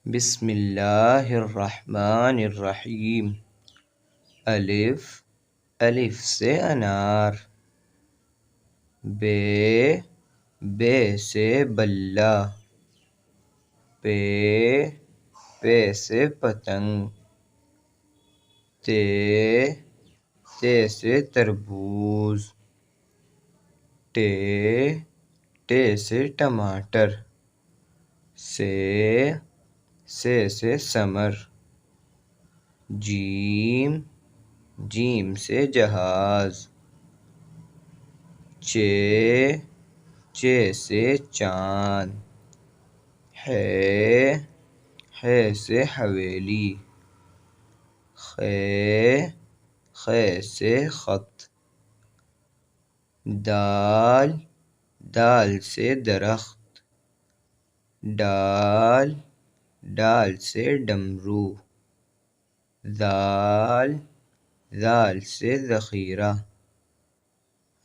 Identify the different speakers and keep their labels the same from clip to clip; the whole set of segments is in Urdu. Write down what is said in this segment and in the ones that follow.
Speaker 1: بسم اللہ الرحمن الرحیم۔ الف، الف سے انار۔ بے، بے سے بلہ۔ پے، پے سے پتنگ۔ تے، تے سے تربوز۔ ٹے، ٹے سے ٹماٹر۔ سے سے ثمر۔ جیم، جیم سے جہاز۔ چے، چے سے چاند۔ حے، حے سے حویلی۔ خے، خے سے خط۔ دال، دال سے درخت۔ ڈال، ڈال سے ڈمرو۔ ذال، ذال سے ذخیرہ۔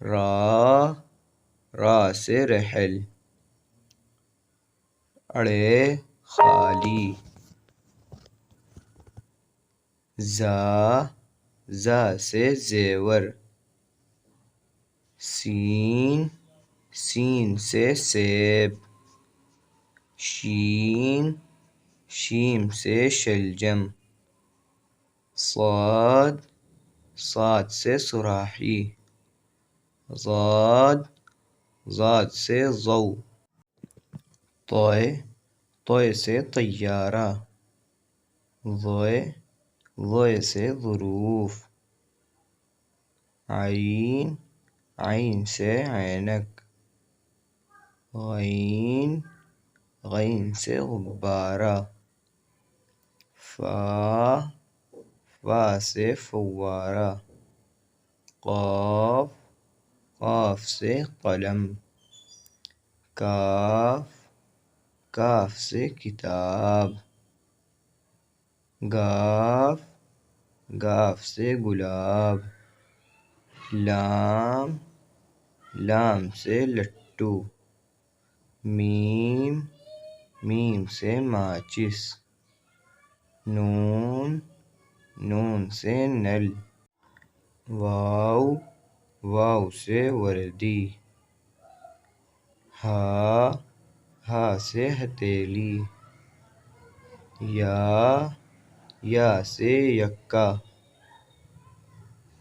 Speaker 1: را، را سے رحل۔ اڑے خالی۔ زا، زا سے زیور۔ سین، سین سے سیب۔ شین، شین سے شلجم۔ صاد، صاد سے صراحی۔ ضاد، ضاد سے ضو۔ طے، طے سے طیارہ۔ ضے، ضے سے ظروف۔ عین، عین سے عینک۔ غین، غین سے غبارہ۔ فا، فا سے فوارہ۔ قاف، قاف سے قلم۔ کاف، کاف سے کتاب۔ گاف، گاف سے گلاب۔ لام، لام سے لٹو۔ میم، میم سے ماچس۔ نون، نون سے نل۔ واو، واو سے وردی۔ ہا، ہا سے ہتھیلی۔ یا، یا سے یکا۔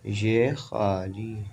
Speaker 1: یہ خالی۔